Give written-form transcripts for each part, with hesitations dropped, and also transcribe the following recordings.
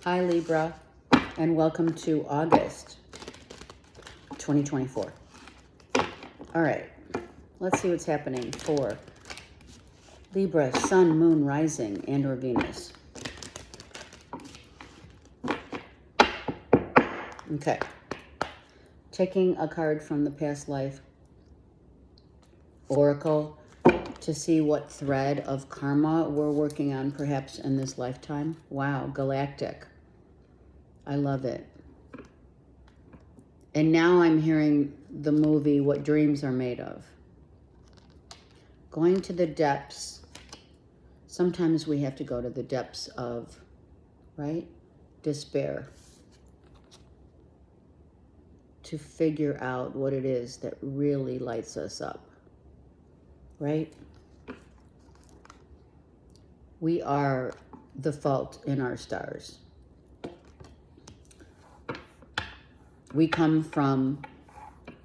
Hi Libra, and welcome to August 2024. All right, let's see what's happening for Libra, Sun, Moon, Rising, and or Venus. Okay, taking a card from the past life oracle to see what thread of karma we're working on perhaps in this lifetime. Wow, galactic. I love it. And now I'm hearing the movie What Dreams Are Made Of. Going to the depths. Sometimes we have to go to the depths of, right? Despair. To figure out what it is that really lights us up. Right? We are the fault in our stars. We come from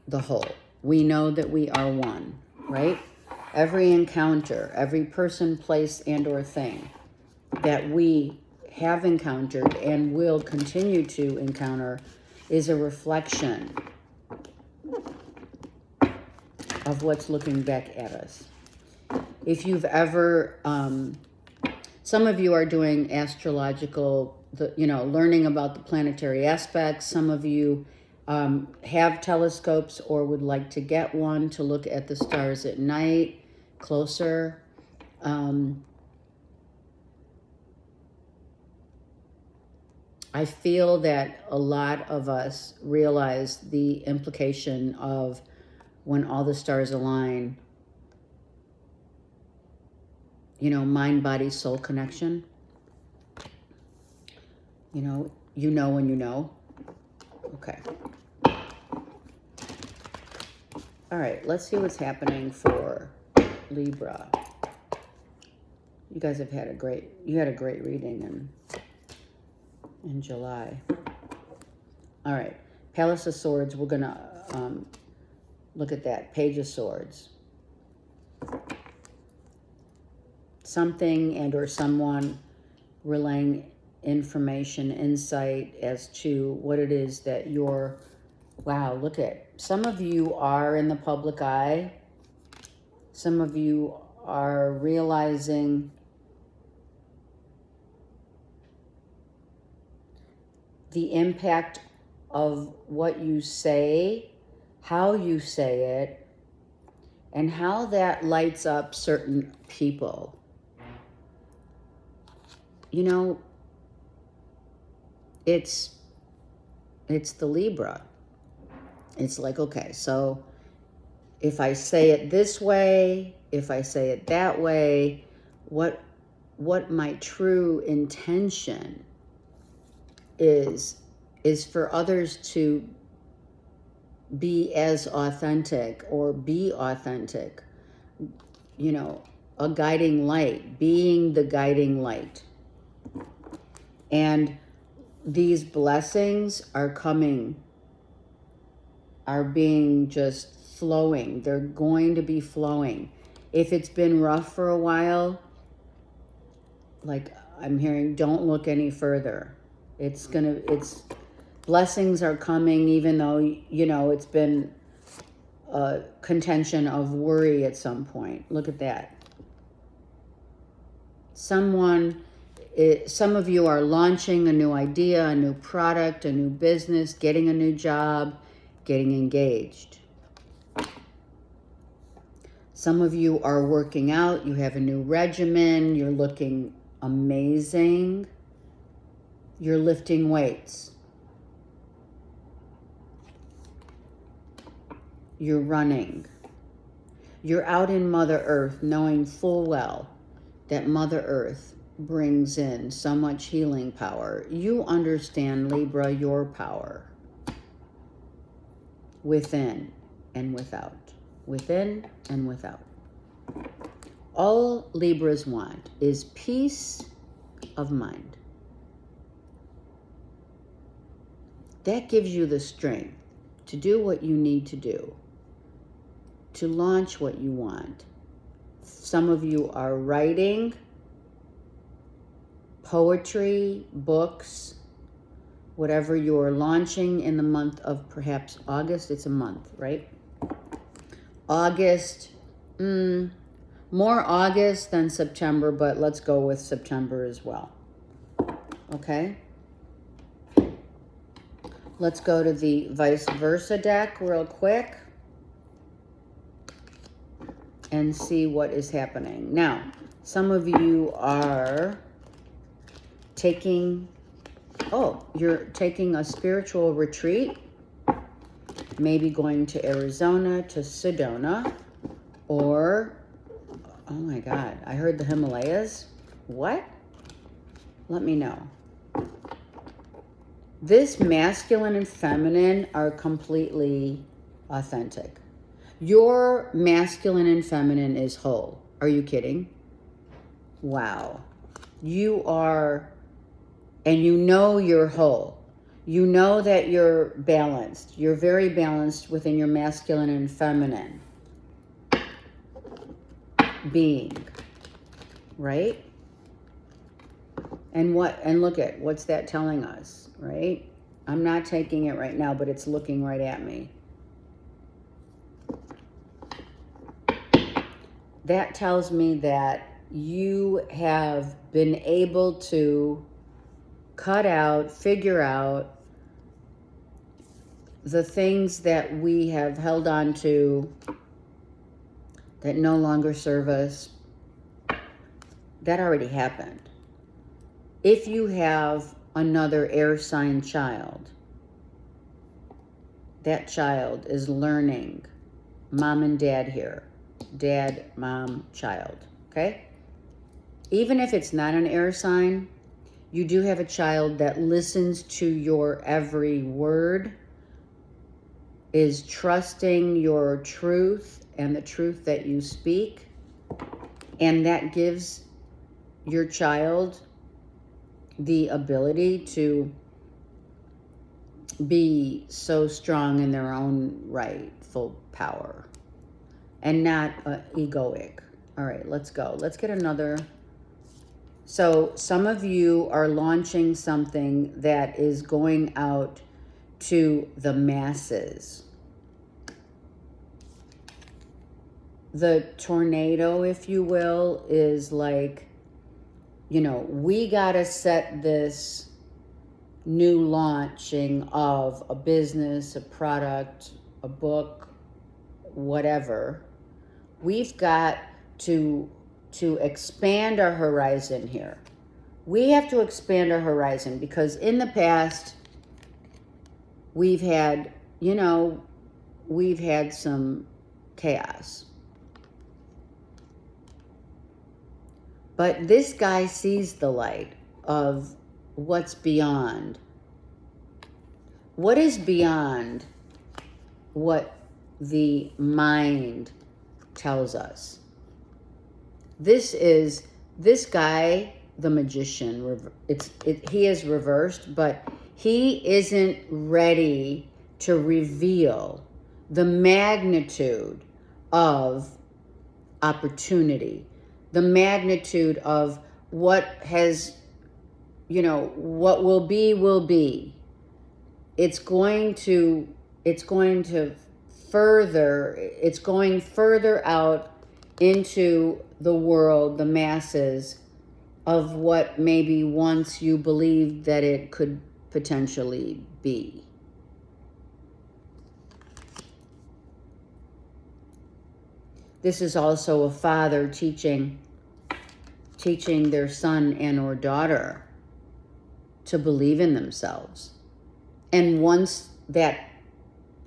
the whole. We know that we are one, right? Every encounter, every person, place, and or thing that we have encountered and will continue to encounter is a reflection of what's looking back at us. If you've ever, some of you are doing astrological, learning about the planetary aspects. Some of you have telescopes or would like to get one to look at the stars at night closer. I feel that a lot of us realize the implication of when all the stars align, mind, body, soul connection. You know when you know. Okay. All right, let's see what's happening for Libra. You guys have had a great reading in July. All right, Palace of Swords, we're gonna look at that. Page of Swords. Something and or someone relaying information, insight as to what it is that you're, wow, look at, some of you are in the public eye. Some of you are realizing the impact of what you say, how you say it, and how that lights up certain people. It's the Libra. It's like, okay, so if I say it this way, if I say it that way, what my true intention is for others to be as authentic or be authentic, a guiding light, being the guiding light. And these blessings are coming, are being just flowing. They're going to be flowing. If it's been rough for a while, like I'm hearing, don't look any further. Blessings are coming, even though, it's been a contention of worry at some point. Look at that. Some of you are launching a new idea, a new product, a new business, getting a new job, getting engaged. Some of you are working out, you have a new regimen, you're looking amazing, you're lifting weights, you're running, you're out in Mother Earth knowing full well that Mother Earth brings in so much healing power. You understand, Libra, your power within and without. Within and without. All Libras want is peace of mind. That gives you the strength to do what you need to do, to launch what you want. Some of you are writing poetry, books, whatever you're launching in the month of perhaps August. It's a month, right? August, more August than September, but let's go with September as well. Okay? Let's go to the vice versa deck real quick and see what is happening. Now, some of you are taking, you're taking a spiritual retreat, maybe going to Arizona, to Sedona, or, oh my God, I heard the Himalayas. What? Let me know. This masculine and feminine are completely authentic. Your masculine and feminine is whole. Are you kidding? Wow. You are, and you know you're whole. You know that you're balanced. You're very balanced within your masculine and feminine being, right? And look at what's that telling us, right? I'm not taking it right now, but it's looking right at me. That tells me that you have been able to cut out, figure out the things that we have held on to that no longer serve us. That already happened. If you have another air sign child, that child is learning mom and dad here. Dad, mom, child. Okay? Even if it's not an air sign, you do have a child that listens to your every word, is trusting your truth and the truth that you speak, and that gives your child the ability to be so strong in their own rightful power and not egoic. All right, let's go. Let's get another. So some of you are launching something that is going out to the masses. The tornado, if you will, is like, we got to set this new launching of a business, a product, a book, whatever. We've got to expand our horizon here. We have to expand our horizon because in the past, we've had some chaos. But this guy sees the light of what's beyond. What is beyond what the mind tells us? This guy, the magician, he is reversed, but he isn't ready to reveal the magnitude of opportunity, the magnitude of what has, what will be. It's going further out into the world, the masses, of what maybe once you believed that it could potentially be. This is also a father teaching their son and or daughter to believe in themselves. And once that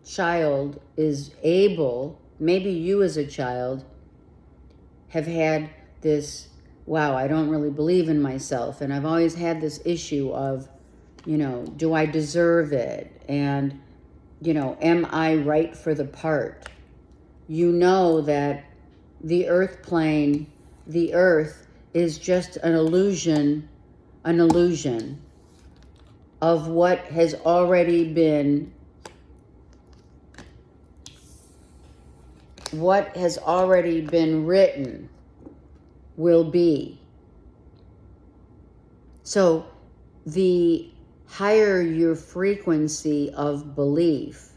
child is able, maybe you as a child have had this, wow, I don't really believe in myself. And I've always had this issue of, do I deserve it? And, am I right for the part? You know that the earth plane, the earth is just an illusion of what has already been written will be. So the higher your frequency of belief,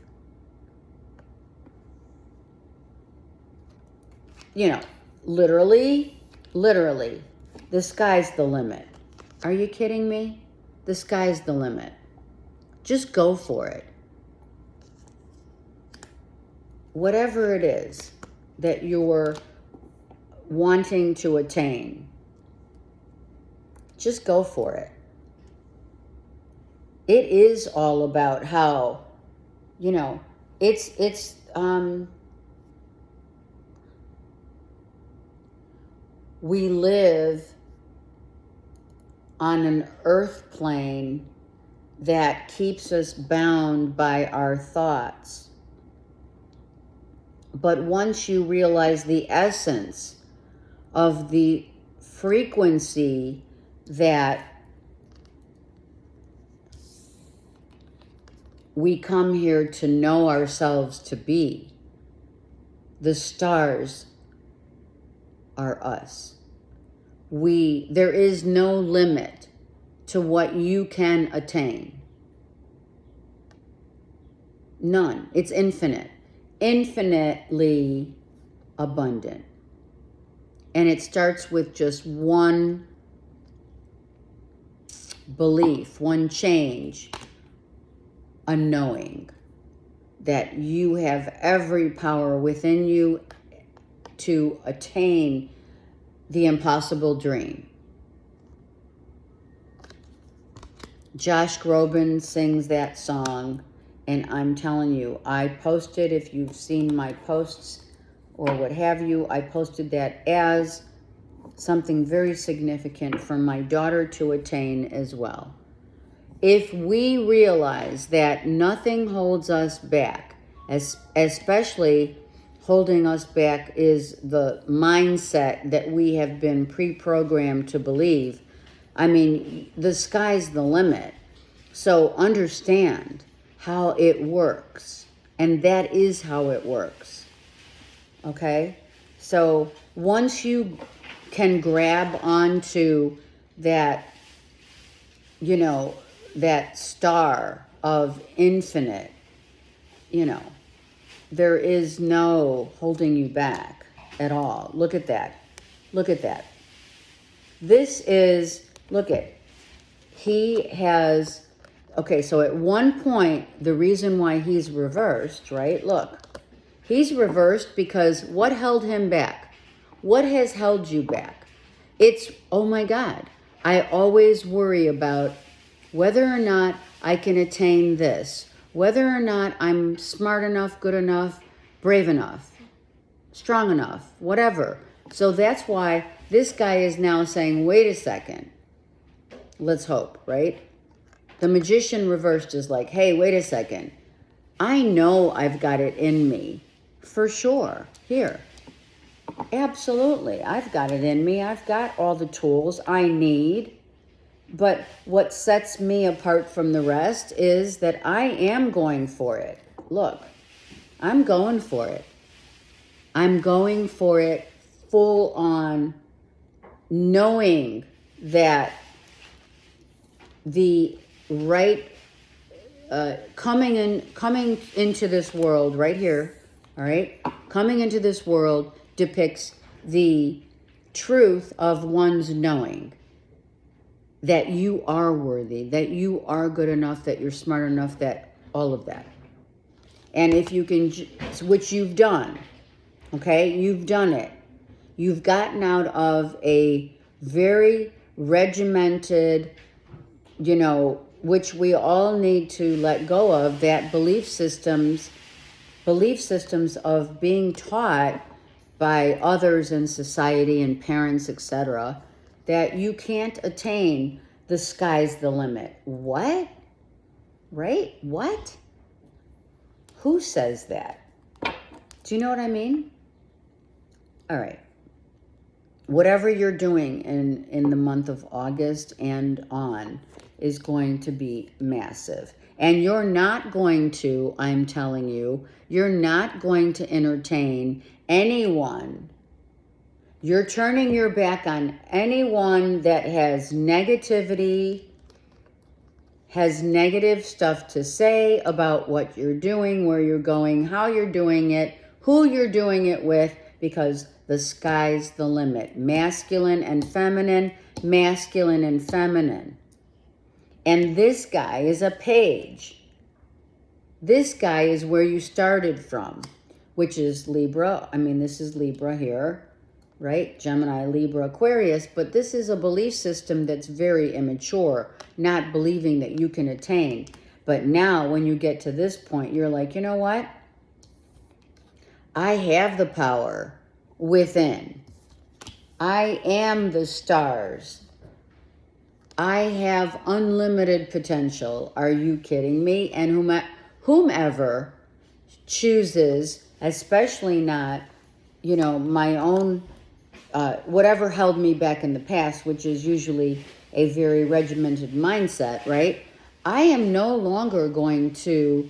you know, literally, the sky's the limit. Are you kidding me? The sky's the limit. Just go for it. Whatever it is that you're wanting to attain, just go for it. It is all about how, you know, we live on an earth plane that keeps us bound by our thoughts. But once you realize the essence of the frequency that we come here to know ourselves to be, the stars are us. There is no limit to what you can attain. None. It's infinite. Infinitely abundant. And it starts with just one belief, one change, a knowing that you have every power within you to attain the impossible dream. Josh Groban sings that song, and I'm telling you, I posted, if you've seen my posts or what have you, I posted that as something very significant for my daughter to attain as well. If we realize that nothing holds us back, especially holding us back is the mindset that we have been pre-programmed to believe. I mean, the sky's the limit. So understand how it works. And that is how it works. Okay? So once you can grab onto that, you know, that star of infinite, you know, there is no holding you back at all. Look at that. Look at that. This is, look at, he has, okay, so at one point, the reason why he's reversed, right? Look, he's reversed because what held him back? What has held you back? It's, oh my God, I always worry about whether or not I can attain this, whether or not I'm smart enough, good enough, brave enough, strong enough, whatever. So that's why this guy is now saying, wait a second, let's hope, right? The magician reversed is like, hey, wait a second. I know I've got it in me, for sure, here. Absolutely, I've got it in me. I've got all the tools I need. But what sets me apart from the rest is that I am going for it. Look, I'm going for it. I'm going for it full on, knowing that the right, coming into this world right here, all right? Coming into this world depicts the truth of one's knowing. That you are worthy, that you are good enough, that you're smart enough, that all of that. And if you can, which you've done, okay? You've done it. You've gotten out of a very regimented, you know, which we all need to let go of, that belief systems of being taught by others in society and parents, etc., that you can't attain, the sky's the limit. What? Right? What? Who says that? Do you know what I mean? All right. Whatever you're doing in the month of August and on is going to be massive. And you're not going to, I'm telling you, you're not going to entertain anyone. You're turning your back on anyone that has negativity has negative stuff to say about what you're doing, where you're going, how you're doing it, who you're doing it with, because the sky's the limit. Masculine and feminine, masculine and feminine. And this guy is a page. This guy is where you started from, which is Libra. I mean, this is Libra here, right? Gemini, Libra, Aquarius. But this is a belief system that's very immature, not believing that you can attain. But now when you get to this point, you're like, you know what? I have the power within. I am the stars. I have unlimited potential. Are you kidding me? And whomever chooses, especially not, you know, my own, whatever held me back in the past, which is usually a very regimented mindset, right? I am no longer going to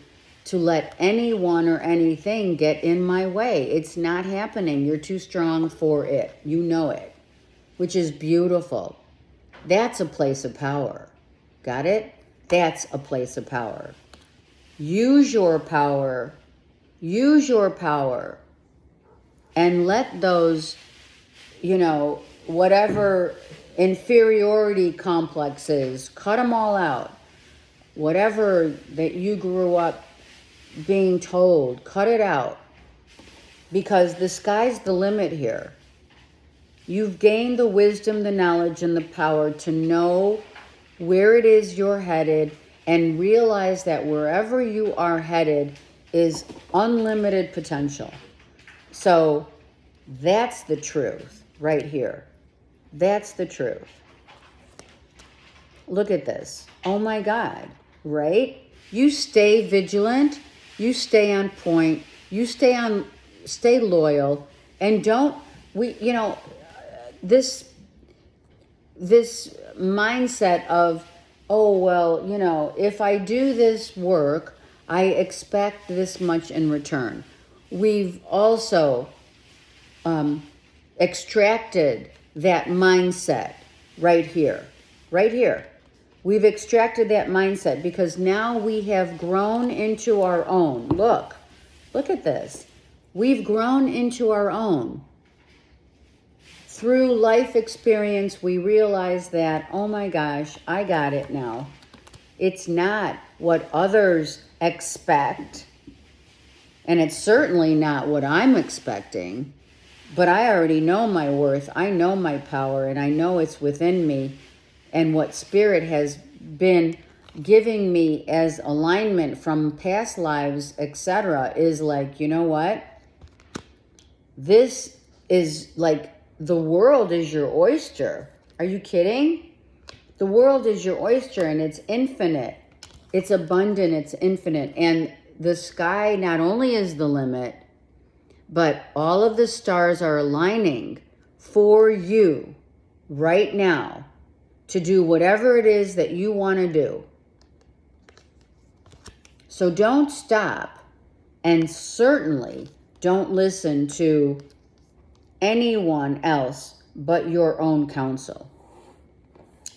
let anyone or anything get in my way. It's not happening. You're too strong for it. You know it, which is beautiful. That's a place of power. Got it? That's a place of power. Use your power. Use your power. And let those, you know, whatever inferiority complexes, cut them all out. Whatever that you grew up being told, cut it out. Because the sky's the limit here. You've gained the wisdom, the knowledge, and the power to know where it is you're headed, and realize that wherever you are headed is unlimited potential. So that's the truth right here. That's the truth. Look at this. Oh my God, right? You stay vigilant, you stay on point, you stay loyal, and this mindset of, oh, well, you know, if I do this work, I expect this much in return. We've also extracted that mindset right here. Right here. We've extracted that mindset because now we have grown into our own. Look at this. We've grown into our own. Through life experience, we realize that, oh my gosh, I got it now. It's not what others expect, and it's certainly not what I'm expecting, but I already know my worth, I know my power, and I know it's within me, and what Spirit has been giving me as alignment from past lives, etc., is like, you know what? This is like, the world is your oyster. Are you kidding? The world is your oyster, and it's infinite. It's abundant. It's infinite. And the sky not only is the limit, but all of the stars are aligning for you right now to do whatever it is that you want to do. So don't stop, and certainly don't listen to anyone else but your own counsel.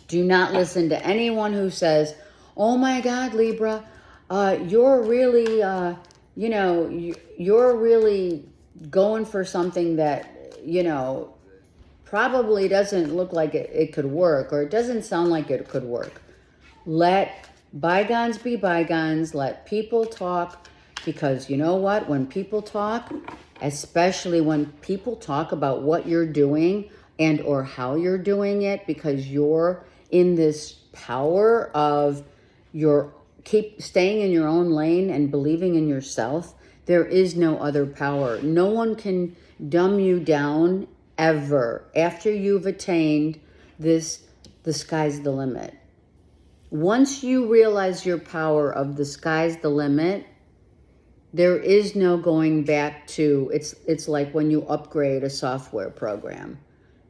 Do not listen to anyone who says, oh my God, Libra, you're really, you're really going for something that, you know, probably doesn't look like it could work, or it doesn't sound like it could work. Let bygones be bygones. Let people talk, because you know what? When people talk, especially when people talk about what you're doing and or how you're doing it, because you're in this power of keep staying in your own lane and believing in yourself, there is no other power. No one can dumb you down ever. After you've attained this, the sky's the limit. Once you realize your power of the sky's the limit, there is no going back to, it's like when you upgrade a software program.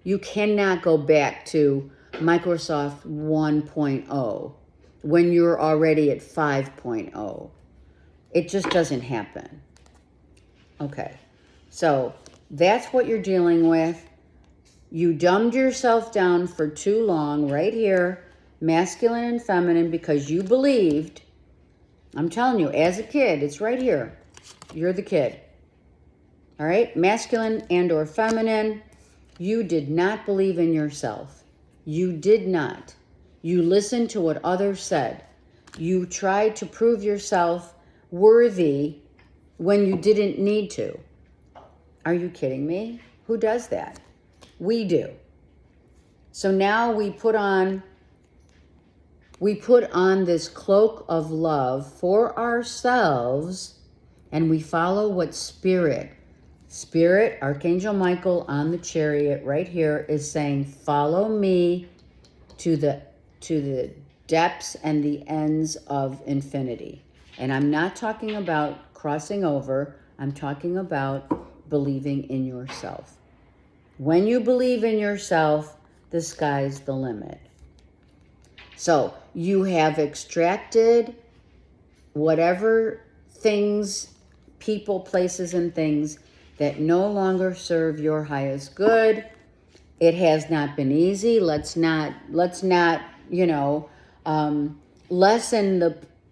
You cannot go back to Microsoft 1.0 when you're already at 5.0. It just doesn't happen. Okay, so that's what you're dealing with. You dumbed yourself down for too long right here. masculine and feminine, because you believed. I'm telling you, as a kid, it's right here. You're the kid. All right? Masculine and or feminine. You did not believe in yourself. You did not. You listened to what others said. You tried to prove yourself worthy when you didn't need to. Are you kidding me? Who does that? We do. So now we put on this cloak of love for ourselves, and we follow what Spirit, Archangel Michael on the chariot right here is saying, follow me to the depths and the ends of infinity. And I'm not talking about crossing over. I'm talking about believing in yourself. When you believe in yourself, the sky's the limit. So you have extracted whatever things, people, places, and things that no longer serve your highest good. It has not been easy. Let's not, lessen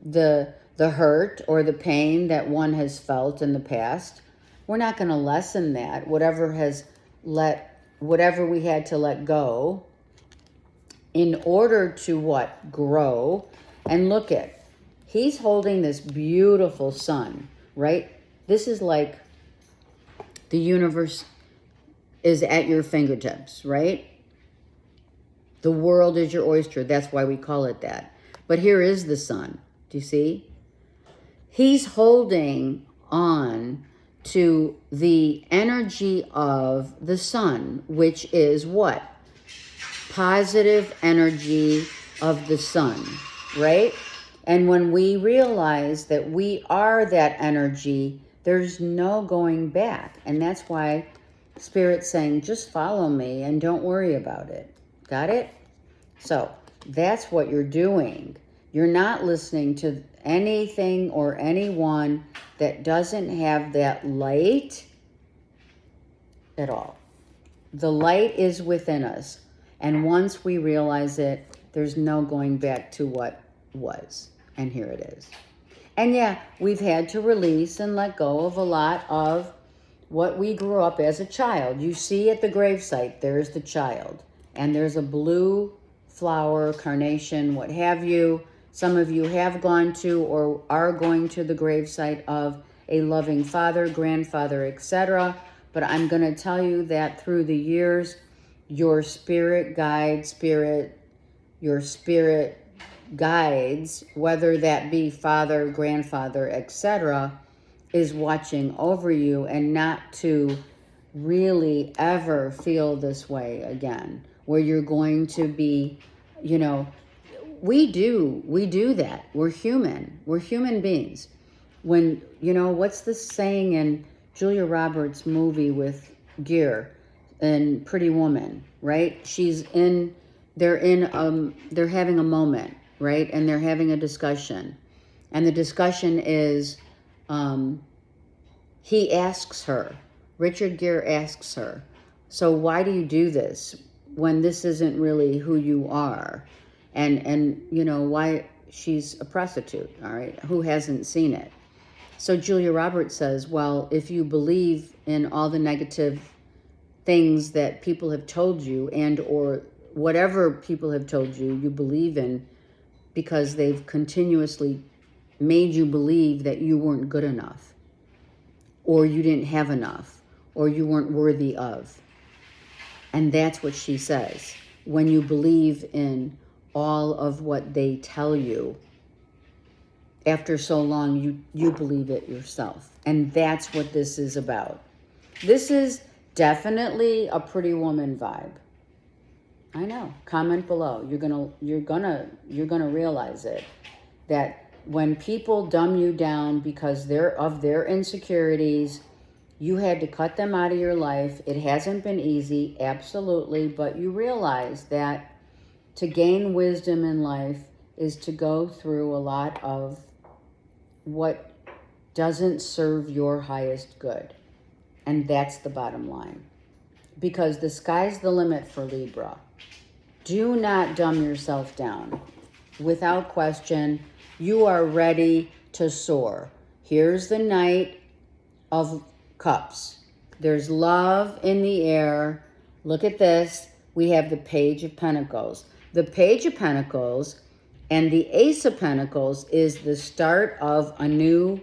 the hurt or the pain that one has felt in the past. We're not going to lessen that. Whatever we had to let go in order to what? Grow. And look at, he's holding this beautiful sun, right? This is like the universe is at your fingertips, right? The world is your oyster. That's why we call it that. But here is the sun. Do you see? He's holding on to the energy of the sun, which is what? Positive energy of the sun, right? And when we realize that we are that energy, there's no going back. And that's why Spirit's saying, just follow me and don't worry about it. Got it? So that's what you're doing. You're not listening to anything or anyone that doesn't have that light at all. The light is within us. And once we realize it, there's no going back to what was. And here it is. And yeah, we've had to release and let go of a lot of what we grew up as a child. You see at the gravesite, there's the child. And there's a blue flower, carnation, what have you. Some of you have gone to or are going to the gravesite of a loving father, grandfather, etc. But I'm going to tell you that through the years, your spirit guides, your spirit guides, whether that be father, grandfather, etc., is watching over you, and not to really ever feel this way again, where you're going to be, we do that. We're human beings. When, what's the saying in Julia Roberts' movie with Gere and Pretty Woman, right? They're having a moment, right? And they're having a discussion. And the discussion is, he asks her, Richard Gere asks her, so why do you do this when this isn't really who you are? And why she's a prostitute, all right? Who hasn't seen it? So Julia Roberts says, well, if you believe in all the negative things that people have told you, and or whatever people have told you, you believe in, because they've continuously made you believe that you weren't good enough, or you didn't have enough, or you weren't worthy of. And that's what she says. When you believe in all of what they tell you, after so long, you believe it yourself. And that's what this is about. This is definitely a Pretty Woman vibe. I know. Comment below. You're gonna realize it. That when people dumb you down because of their insecurities, you had to cut them out of your life. It hasn't been easy, absolutely, but you realize that to gain wisdom in life is to go through a lot of what doesn't serve your highest good. And that's the bottom line. Because the sky's the limit for Libra. Do not dumb yourself down. Without question, you are ready to soar. Here's the Knight of Cups. There's love in the air. Look at this. We have the Page of Pentacles. The Page of Pentacles and the Ace of Pentacles is the start of a new,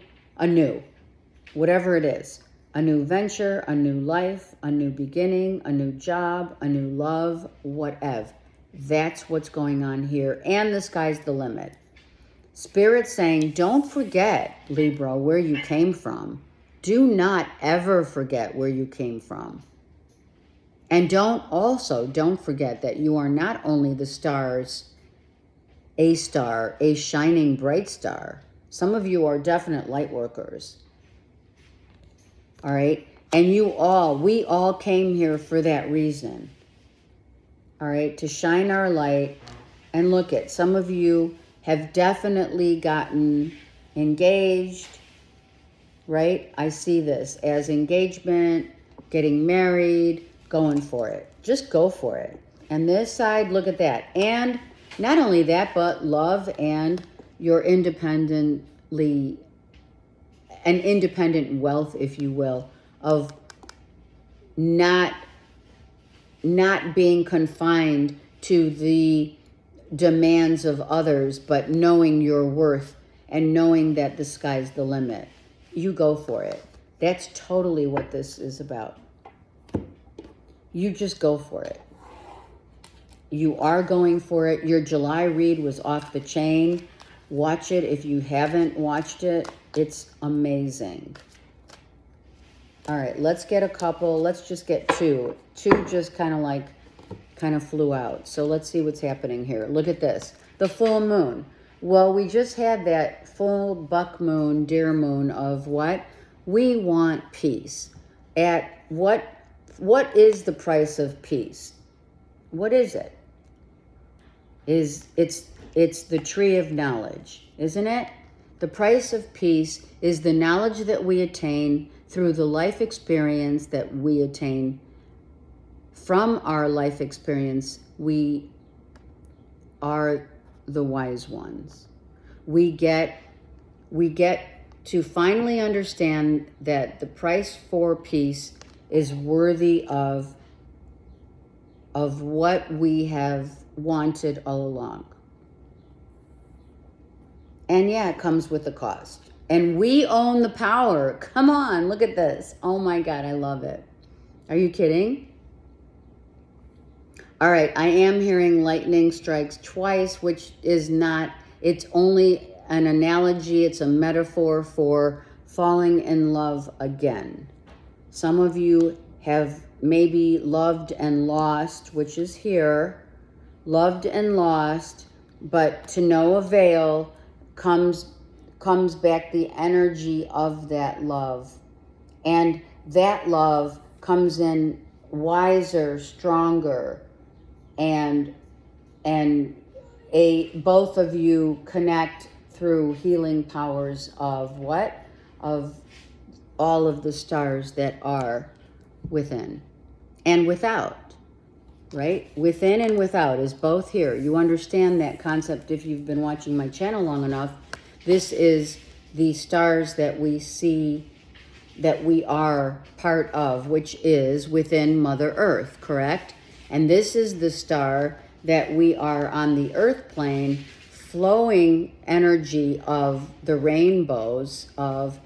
whatever it is. A new venture, a new life, a new beginning, a new job, a new love, whatever. That's what's going on here. And the sky's the limit. Spirit's saying, don't forget, Libra, where you came from. Do not ever forget where you came from. And don't forget that you are not only the stars, a star, a shining bright star. Some of you are definite light workers. All right? And we all came here for that reason. All right? To shine our light. And look at, some of you have definitely gotten engaged, right? I see this as engagement, getting married, going for it. Just go for it. And this side, look at that. And not only that, but love and your independent wealth, if you will, of not being confined to the demands of others, but knowing your worth and knowing that the sky's the limit. You go for it. That's totally what this is about. You just go for it. You are going for it. Your July read was off the chain. Watch it if you haven't watched it. It's amazing. All right, let's get a couple. Let's just get two. Two just kind of flew out. So let's see what's happening here. Look at this. The full moon. Well, we just had that full buck moon, deer moon of what? We want peace. At what is the price of peace? What is it? It's the tree of knowledge, isn't it? The price of peace is the knowledge that we attain through the life experience that we attain. From our life experience, we are the wise ones. We get to finally understand that the price for peace is worthy of what we have wanted all along. And yeah, it comes with a cost. And we own the power. Come on, look at this. Oh my God, I love it. Are you kidding? All right, I am hearing lightning strikes twice, which is not, it's only an analogy, it's a metaphor for falling in love again. Some of you have maybe loved and lost, which is here, loved and lost, but to no avail comes back the energy of that love. And that love comes in wiser, stronger, and both of you connect through healing powers of what? Of all of the stars that are within and without, right? Within and without is both here. You understand that concept if you've been watching my channel long enough. This is the stars that we see, that we are part of, which is within Mother Earth, correct? And this is the star that we are on the earth plane, flowing energy of the rainbows of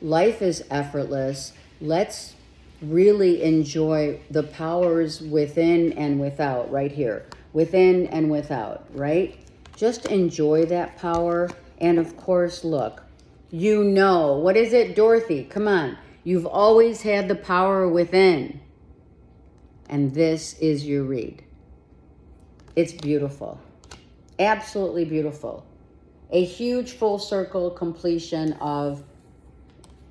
life is effortless. Let's really enjoy the powers within and without right here. Within and without, right? Just enjoy that power. And of course, look, you know, what is it, Dorothy? Come on. You've always had the power within. And this is your read. It's beautiful. Absolutely beautiful. A huge full circle completion of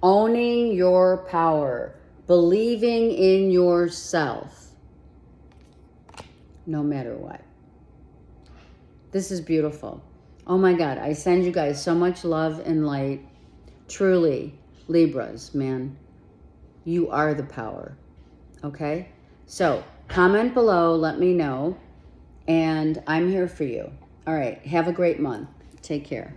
owning your power, believing in yourself, no matter what. This is beautiful. Oh my God, I send you guys so much love and light. Truly, Libras, man, you are the power. Okay? So, comment below, let me know. And I'm here for you. All right. Have a great month. Take care.